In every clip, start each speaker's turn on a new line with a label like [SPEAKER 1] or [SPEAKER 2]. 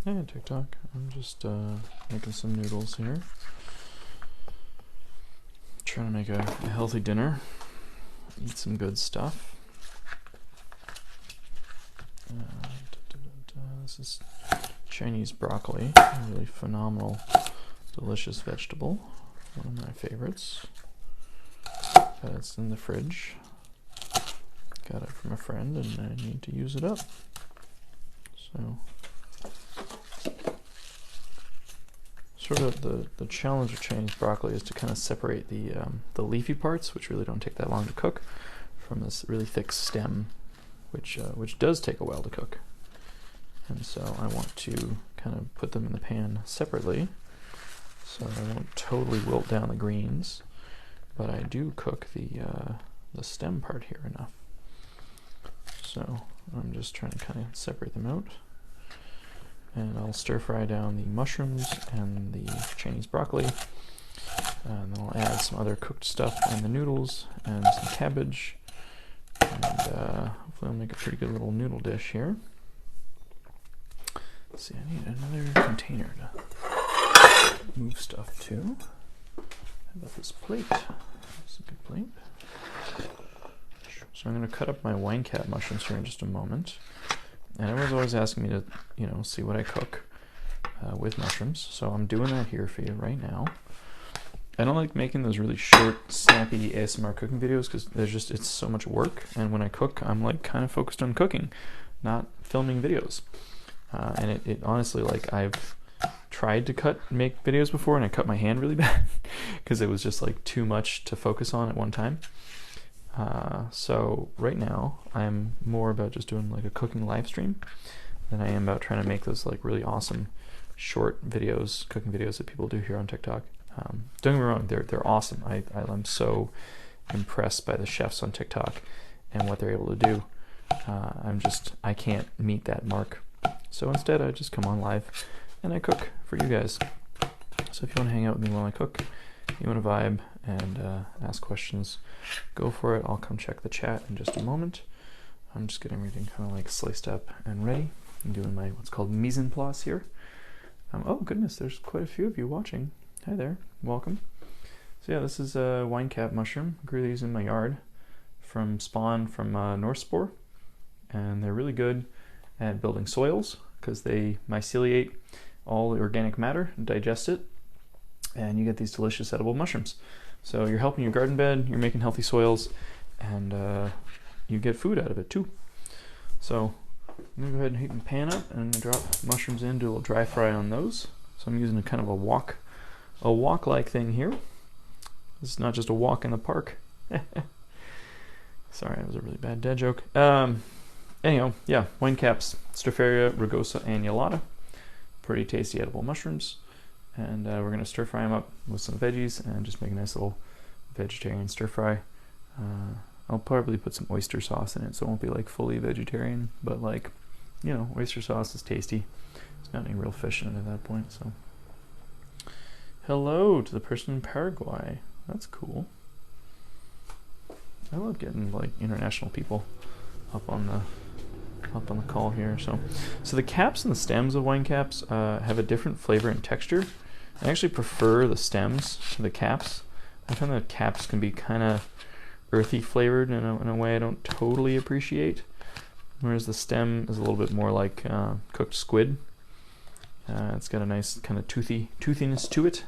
[SPEAKER 1] Hey TikTok, I'm just making some noodles here. Trying to make a healthy dinner, eat some good stuff. This is Chinese broccoli, a really phenomenal, delicious vegetable. One of my favorites. It's in the fridge. Got it from a friend and I need to use it up. So, sort of the challenge of Chinese broccoli is to kind of separate the leafy parts, which really don't take that long to cook, from this really thick stem, which does take a while to cook. And so I want to kind of put them in the pan separately, so I won't totally wilt down the greens, but I do cook the stem part here enough. So I'm just trying to kind of separate them out. And I'll stir fry down the mushrooms and the Chinese broccoli. And then I'll add some other cooked stuff and the noodles and some cabbage. And hopefully I'll make a pretty good little noodle dish here. Let's see, I need another container to move stuff to. How about this plate? That's a good plate. So I'm going to cut up my wine cap mushrooms here in just a moment. And everyone's always asking me to, see what I cook with mushrooms. So I'm doing that here for you right now. I don't like making those really short, snappy ASMR cooking videos because it's so much work. And when I cook, I'm like kind of focused on cooking, not filming videos. And it honestly, like, I've tried to make videos before and I cut my hand really bad because it was just like too much to focus on at one time. So right now I'm more about just doing like a cooking live stream than I am about trying to make those like really awesome short videos, cooking videos that people do here on TikTok. Don't get me wrong, they're awesome. I'm so impressed by the chefs on TikTok and what they're able to do. I can't meet that mark. So instead I just come on live and I cook for you guys. So if you want to hang out with me while I cook, you want to vibe and ask questions, go for it. I'll come check the chat in just a moment. I'm just getting everything kind of like sliced up and ready. I'm doing my what's called mise en place here. Oh goodness, there's quite a few of you watching. Hi there, welcome. So yeah, this is a wine cap mushroom. I grew these in my yard from spawn from North Spore, and they're really good at building soils because they myceliate all the organic matter and digest it, and you get these delicious edible mushrooms. So you're helping your garden bed, you're making healthy soils, and you get food out of it too. So I'm gonna go ahead and heat the pan up and I'm gonna drop mushrooms in, do a little dry fry on those. So I'm using a kind of a wok-like thing here. This is not just a walk in the park. Sorry, that was a really bad dad joke. Anyhow, yeah, wine caps, Stropharia rugosa annulata. Pretty tasty edible mushrooms. And we're going to stir fry them up with some veggies and just make a nice little vegetarian stir fry. I'll probably put some oyster sauce in it, so it won't be like fully vegetarian, but like, oyster sauce is tasty. There's not any real fish in it at that point, so. Hello to the person in Paraguay. That's cool. I love getting like international people up on the call here. So the caps and the stems of wine caps have a different flavor and texture. I actually prefer the stems to the caps. I find the caps can be kind of earthy flavored in a way I don't totally appreciate, whereas the stem is a little bit more like cooked squid. It's got a nice kind of toothiness to it,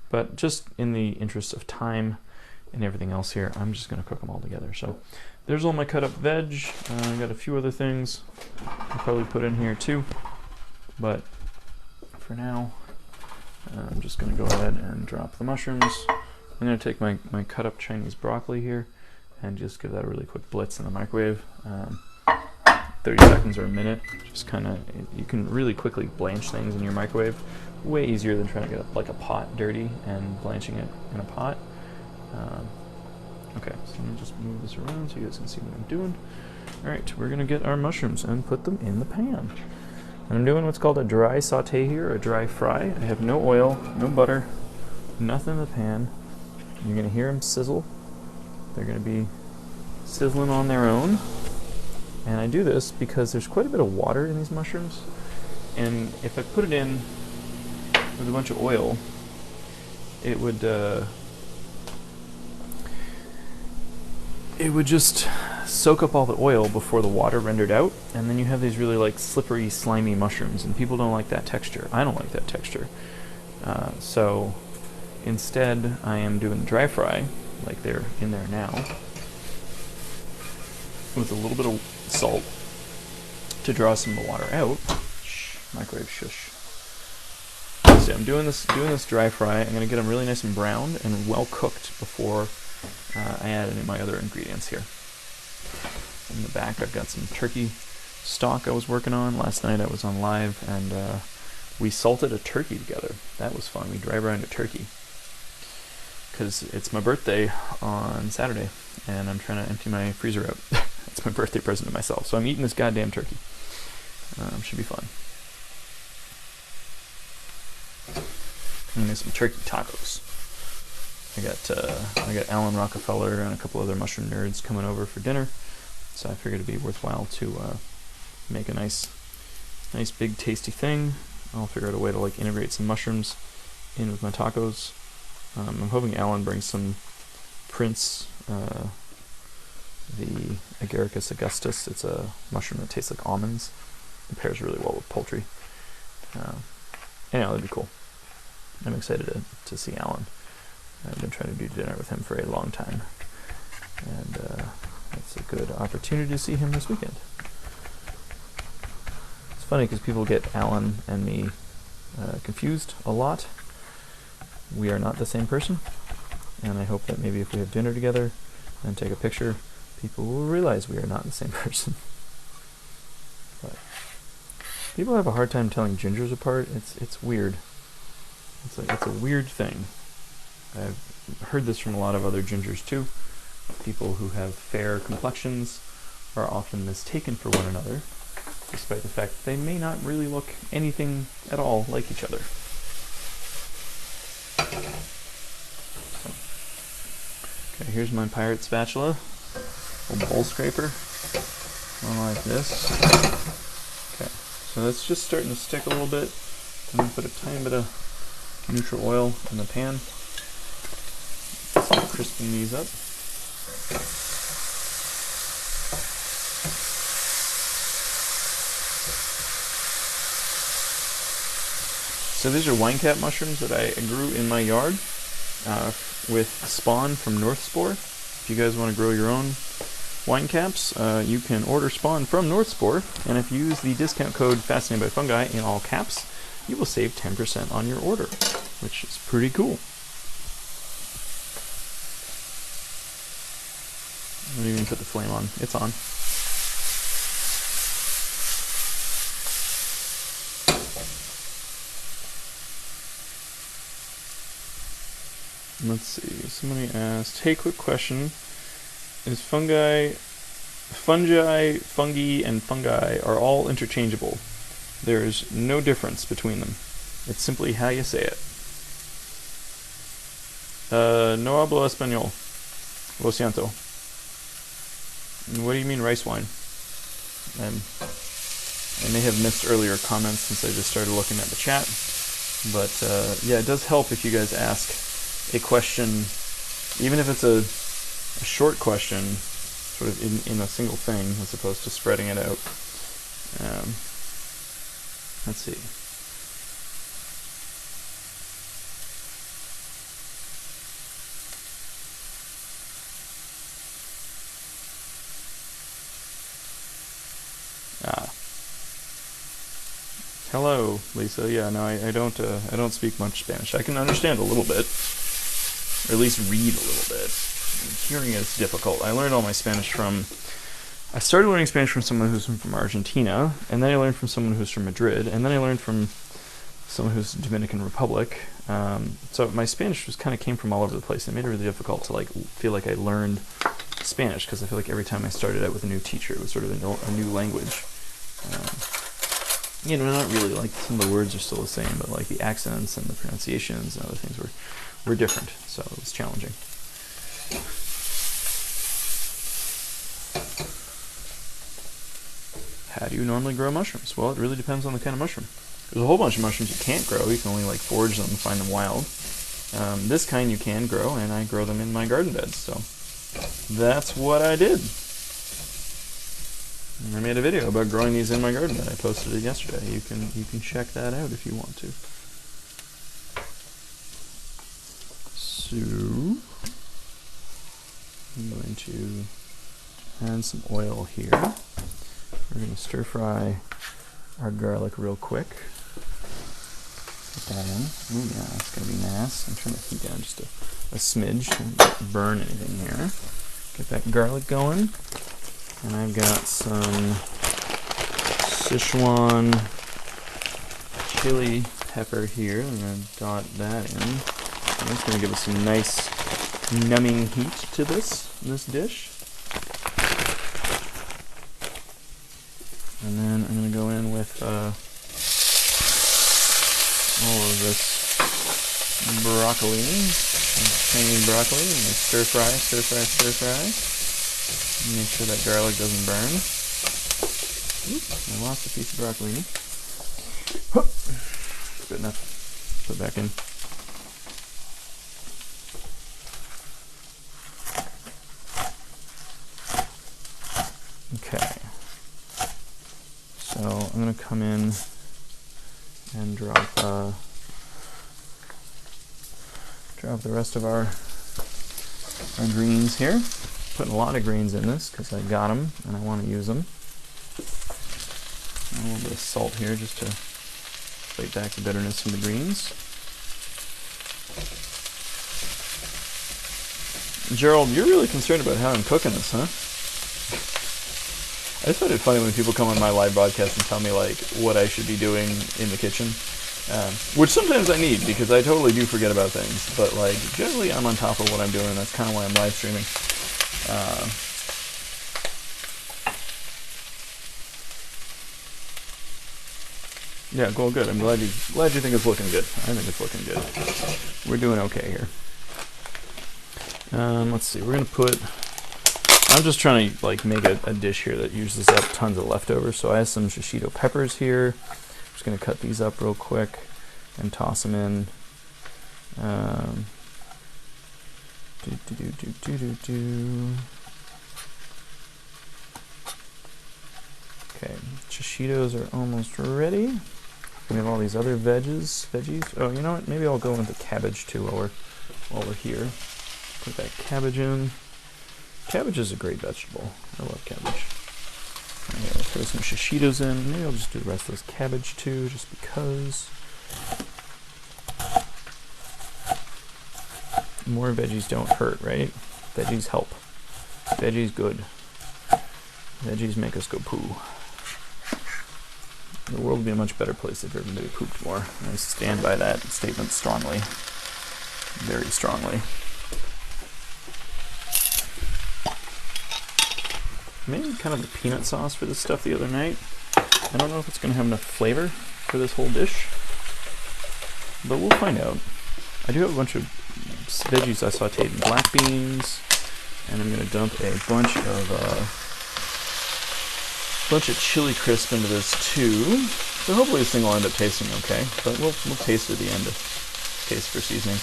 [SPEAKER 1] but just in the interest of time and everything else here, I'm just going to cook them all together. So there's all my cut up veg. I got a few other things I'll probably put in here too, but for now I'm just going to go ahead and drop the mushrooms. I'm going to take my cut up Chinese broccoli here and just give that a really quick blitz in the microwave. 30 seconds or a minute. Just kind of, you can really quickly blanch things in your microwave. Way easier than trying to get like a pot dirty and blanching it in a pot. Okay, so let me just move this around so you guys can see what I'm doing. Alright, we're going to get our mushrooms and put them in the pan. I'm doing what's called a dry saute here, a dry fry. I have no oil, no butter, nothing in the pan. You're going to hear them sizzle. They're going to be sizzling on their own. And I do this because there's quite a bit of water in these mushrooms. And if I put it in with a bunch of oil, it would just soak up all the oil before the water rendered out, and then you have these really like slippery, slimy mushrooms, and people don't like that texture. I don't like that texture. So instead, I am doing the dry fry, like they're in there now, with a little bit of salt to draw some of the water out. Shh, microwave shush. So I'm doing this dry fry. I'm gonna get them really nice and browned and well cooked before I add any of my other ingredients here. In the back, I've got some turkey stock I was working on. Last night I was on live, and we salted a turkey together. That was fun. We dry brined a turkey because it's my birthday on Saturday, and I'm trying to empty my freezer out. It's my birthday present to myself, so I'm eating this goddamn turkey. Should be fun. And there's some turkey tacos. I got Alan Rockefeller and a couple other mushroom nerds coming over for dinner, so I figured it'd be worthwhile to make a nice big tasty thing. I'll figure out a way to like integrate some mushrooms in with my tacos. I'm hoping Alan brings some Prince, the Agaricus augustus. It's a mushroom that tastes like almonds. It pairs really well with poultry. Anyhow, that'd be cool. I'm excited to see Alan. I've been trying to do dinner with him for a long time, and it's a good opportunity to see him this weekend. It's funny because people get Alan and me confused a lot. We are not the same person, and I hope that maybe if we have dinner together and take a picture, people will realize we are not the same person. But people have a hard time telling gingers apart. It's weird. It's a weird thing. I've heard this from a lot of other gingers too. People who have fair complexions are often mistaken for one another, despite the fact that they may not really look anything at all like each other. So, okay, here's my pirate spatula, old bowl scraper, one like this. Okay, so that's just starting to stick a little bit. I'm going to put a tiny bit of neutral oil in the pan. Start crisping these up. So these are wine cap mushrooms that I grew in my yard with spawn from North Spore. If you guys want to grow your own wine caps, you can order spawn from North Spore, and if you use the discount code Fascinated by Fungi in all caps, you will save 10% on your order, which is pretty cool. I didn't even put the flame on. It's on. Let's see. Somebody asked, hey, quick question. Is fungi, fungi, and fungi are all interchangeable? There is no difference between them. It's simply how you say it. No hablo español. Lo siento. What do you mean rice wine? I may have missed earlier comments since I just started looking at the chat. But yeah, it does help if you guys ask a question, even if it's a short question, sort of in a single thing, as opposed to spreading it out. Let's see. Hello, Lisa. Yeah, no, I don't speak much Spanish. I can understand a little bit, or at least read a little bit. Hearing is difficult. I learned all my Spanish I started learning Spanish from someone who's from Argentina, and then I learned from someone who's from Madrid, and then I learned from someone who's Dominican Republic. So my Spanish just kind of came from all over the place. It made it really difficult to feel like I learned Spanish, because I feel like every time I started out with a new teacher, it was sort of a new language. Not really, some of the words are still the same, but the accents and the pronunciations and other things were different, so it was challenging. how do you normally grow mushrooms? Well, it really depends on the kind of mushroom. There's a whole bunch of mushrooms you can't grow. You can only like forage them and find them wild. This kind you can grow, and I grow them in my garden beds. So that's what I did. And I made a video about growing these in my garden bed. I posted it yesterday. You can check that out if you want to. So I'm going to add some oil here. We're going to stir fry our garlic real quick. Put that in. Ooh, yeah, it's going to be nice. I'm trying to heat down just a smidge. Don't burn anything here. Get that garlic going. And I've got some Sichuan chili pepper here. I'm going to dot that in. And it's going to give us some nice numbing heat to this dish. And then I'm going to go in with all of this broccoli, Chinese broccoli, and stir fry. Make sure that garlic doesn't burn. Oops, I lost a piece of broccoli. Good enough. Put it back in. Okay. So I'm going to come in and drop the rest of our greens here. Putting a lot of greens in this because I got them and I want to use them. A little bit of salt here just to fight back the bitterness from the greens. Gerald, you're really concerned about how I'm cooking this, huh? I just find it funny when people come on my live broadcast and tell me like what I should be doing in the kitchen, which sometimes I need because I totally do forget about things. But like generally, I'm on top of what I'm doing, and that's kind of why I'm live streaming. Yeah, well, good. I'm glad you think it's looking good. I think it's looking good. We're doing okay here. Let's see. We're gonna put. I'm just trying to like make a dish here that uses up tons of leftovers. So I have some shishito peppers here. I'm just gonna cut these up real quick and toss them in. Okay, shishitos are almost ready. We have all these other veggies. Oh, you know what? Maybe I'll go into cabbage too while we're here. Put that cabbage in. Cabbage is a great vegetable. I love cabbage. Okay, I'll throw some shishitos in. Maybe I'll just do the rest of this cabbage too, just because. More veggies don't hurt, right? Veggies help. Veggies good. Veggies make us go poo. The world would be a much better place if everybody pooped more. I stand by that statement strongly. Very strongly. I made kind of a peanut sauce for this stuff the other night. I don't know if it's going to have enough flavor for this whole dish, but we'll find out. I do have a bunch of veggies I sauteed in black beans, and I'm going to dump a bunch of chili crisp into this too. So hopefully this thing will end up tasting okay, but we'll taste it at the end. Taste for seasoning.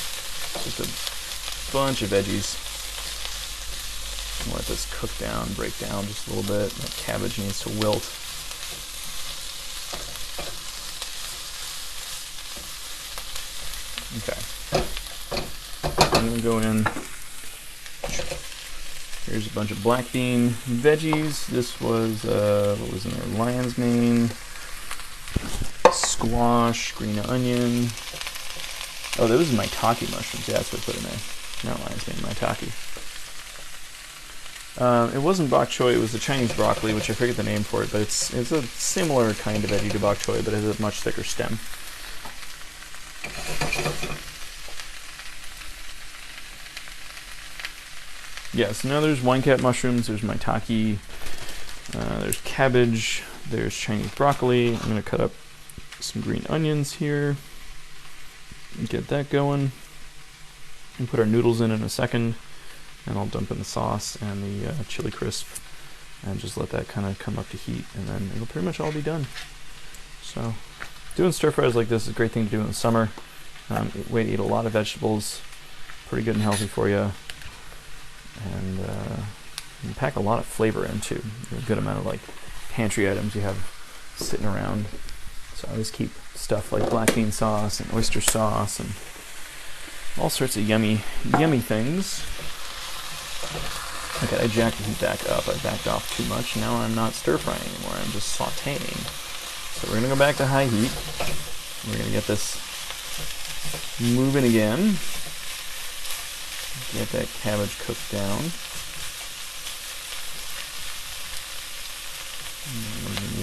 [SPEAKER 1] Just a bunch of veggies. Let this cook down, break down just a little bit. That cabbage needs to wilt. Okay. I'm going to go in. Here's a bunch of black bean veggies. This was, what was in there? Lion's mane, squash, green onion. Oh, that was maitake mushrooms. Yeah, that's what I put in there. Not lion's mane, maitake. It wasn't bok choy, it was the Chinese broccoli, which I forget the name for it, but it's a similar kind of veggie to bok choy, but it has a much thicker stem. Yeah, so now there's wine cap mushrooms, there's maitake, there's cabbage, there's Chinese broccoli. I'm going to cut up some green onions here and get that going. And put our noodles in a second. And I'll dump in the sauce and the chili crisp and just let that kind of come up to heat, and then it'll pretty much all be done. So doing stir fries like this is a great thing to do in the summer. Way to eat a lot of vegetables, pretty good and healthy for you, and you pack a lot of flavor in too. A good amount of like pantry items you have sitting around. So I always keep stuff like black bean sauce and oyster sauce and all sorts of yummy things. Okay, I jacked the heat back up. I backed off too much. Now I'm not stir frying anymore. I'm just sauteing. So we're gonna go back to high heat. We're gonna get this moving again. Get that cabbage cooked down.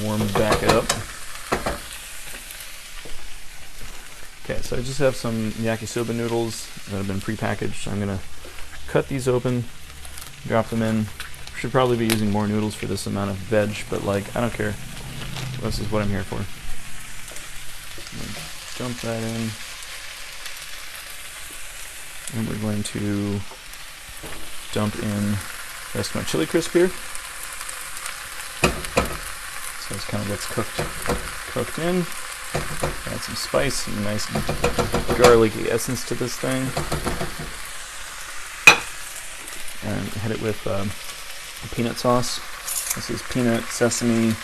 [SPEAKER 1] Warm back up. Okay, so I just have some yakisoba noodles that have been prepackaged. I'm gonna cut these open, drop them in. Should probably be using more noodles for this amount of veg, but like, I don't care. This is what I'm here for. Dump that in. And we're going to dump in the rest of my chili crisp here. So this kind of gets cooked in. Add some spice, some nice garlicky essence to this thing. And hit it with peanut sauce. This is peanut, sesame,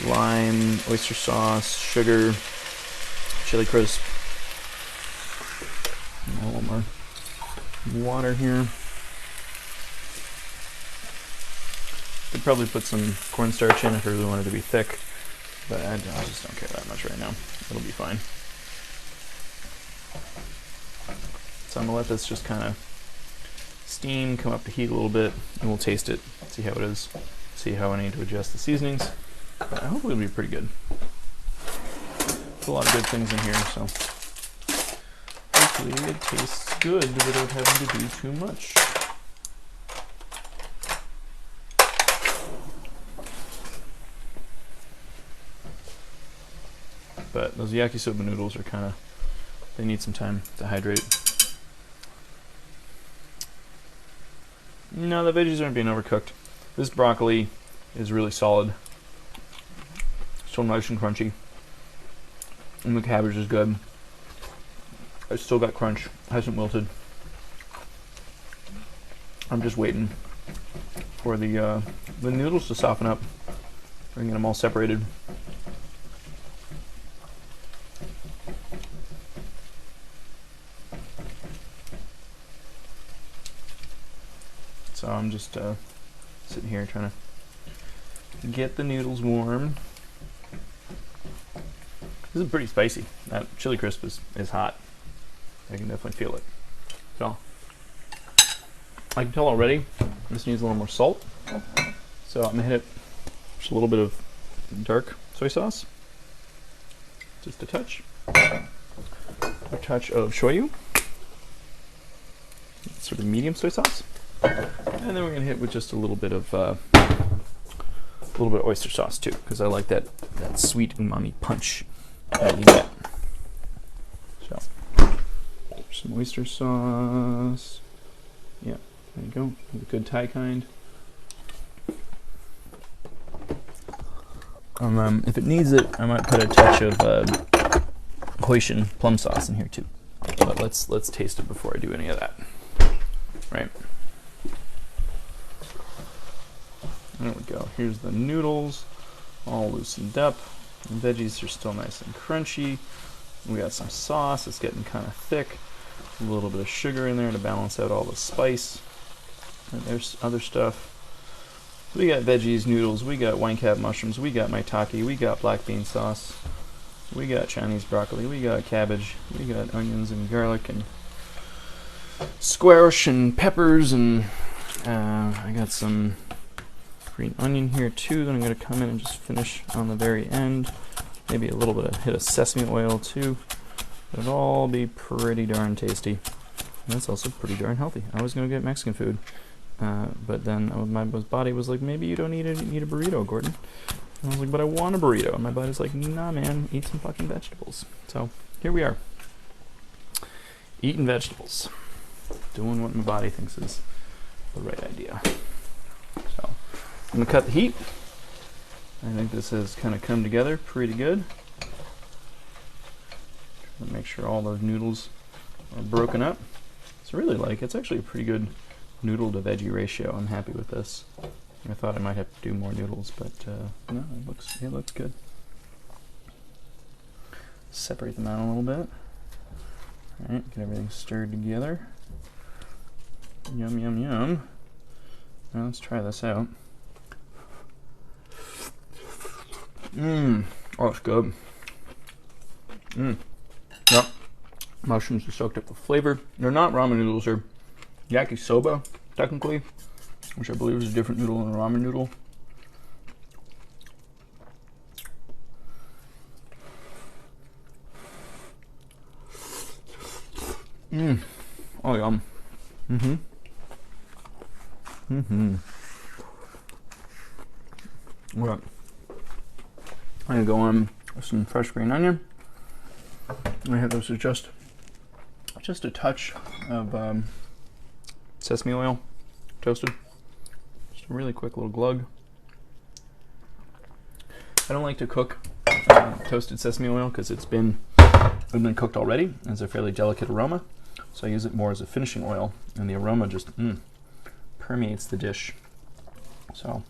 [SPEAKER 1] lime, oyster sauce, sugar, chili crisp. A little more water here. Could probably put some cornstarch in if I really wanted to be thick, but I just don't care that much right now. It'll be fine. So I'm gonna let this just kind of steam, come up to heat a little bit, and we'll taste it, see how it is, see how I need to adjust the seasonings. But hopefully it'll be pretty good. There's a lot of good things in here, so hopefully it tastes good without having to do too much. But those yakisoba noodles are kind of, they need some time to hydrate. No, the veggies aren't being overcooked. This broccoli is really solid. Still nice and crunchy. And the cabbage is good. It's still got crunch, hasn't wilted. I'm just waiting for the noodles to soften up. Bringing them all separated. So I'm just sitting here trying to get the noodles warm. This is pretty spicy. That chili crisp is hot. I can definitely feel it. So I can tell already this needs a little more salt. So I'm gonna hit it just a little bit of dark soy sauce. Just a touch. A touch of shoyu. Sort of medium soy sauce. And then we're gonna hit with just a little bit of oyster sauce too, because I like that sweet umami punch that you get. So some oyster sauce. Yeah, there you go. The good Thai kind. If it needs it, I might put a touch of Hoisin plum sauce in here too. But let's taste it before I do any of that. Right. There we go. Here's the noodles, all loosened up. The veggies are still nice and crunchy. We got some sauce. It's getting kind of thick. A little bit of sugar in there to balance out all the spice. And there's other stuff. We got veggies, noodles. We got wine cap mushrooms. We got maitake. We got black bean sauce. We got Chinese broccoli. We got cabbage. We got onions and garlic and squash and peppers, and I got some green onion here too that I'm going to come in and just finish on the very end. Maybe a little bit of hit of sesame oil too. It'll all be pretty darn tasty. And that's also pretty darn healthy. I was going to get Mexican food, but then my body was like, maybe you don't need a burrito, Gordon. And I was like, but I want a burrito. And my body's like, nah, man, eat some fucking vegetables. So here we are, eating vegetables, doing what my body thinks is the right idea. So I'm gonna cut the heat. I think this has kind of come together pretty good. Trying to make sure all those noodles are broken up. So really, like, it's actually a pretty good noodle to veggie ratio. I'm happy with this. I thought I might have to do more noodles, but no, it looks good. Separate them out a little bit. All right, get everything stirred together. Yum, yum, yum. Now let's try this out. Oh, it's good. Yep. Mushrooms are soaked up with flavor. They're not ramen noodles, they're yakisoba, technically, which I believe is a different noodle than a ramen noodle. Oh, yum. Well, I'm gonna go on with some fresh green onion. I have this with just a touch of sesame oil, toasted. Just a really quick little glug. I don't like to cook toasted sesame oil because it's been cooked already. It's a fairly delicate aroma, so I use it more as a finishing oil, and the aroma just permeates the dish. So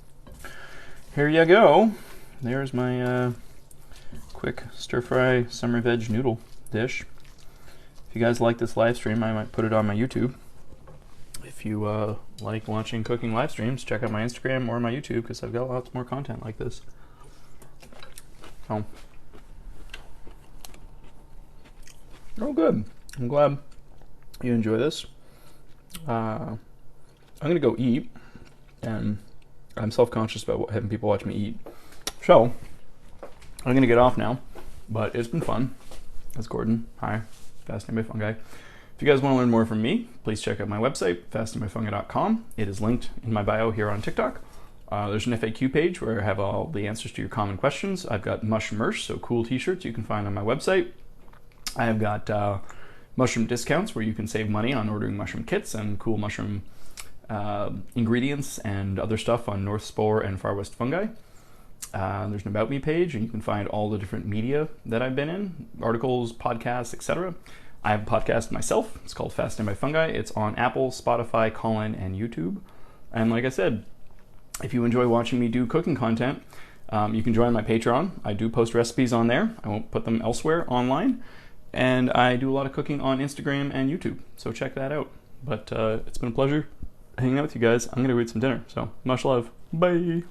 [SPEAKER 1] here you go. There's my quick stir-fry summer veg noodle dish. If you guys like this live stream, I might put it on my YouTube. If you like watching cooking live streams, check out my Instagram or my YouTube because I've got lots more content like this. So, oh, good. I'm glad you enjoy this. I'm gonna go eat, and I'm self-conscious about having people watch me eat. So, I'm gonna get off now, but it's been fun. That's Gordon. Hi, Fascinated by Fungi. If you guys want to learn more from me, please check out my website, fascinatingbyfungi.com. It is linked in my bio here on TikTok. There's an FAQ page where I have all the answers to your common questions. I've got mushroom merch, so cool t-shirts you can find on my website. I have got mushroom discounts where you can save money on ordering mushroom kits and cool mushroom ingredients and other stuff on North Spore and Far West Fungi. There's an About Me page, and you can find all the different media that I've been in, articles, podcasts, etc. I have a podcast myself. It's called Fascinated by Fungi. It's on Apple, Spotify, Callin, and YouTube. And like I said, if you enjoy watching me do cooking content, you can join my Patreon. I do post recipes on there. I won't put them elsewhere online. And I do a lot of cooking on Instagram and YouTube, so check that out. But it's been a pleasure hanging out with you guys. I'm going to go eat some dinner, so much love. Bye!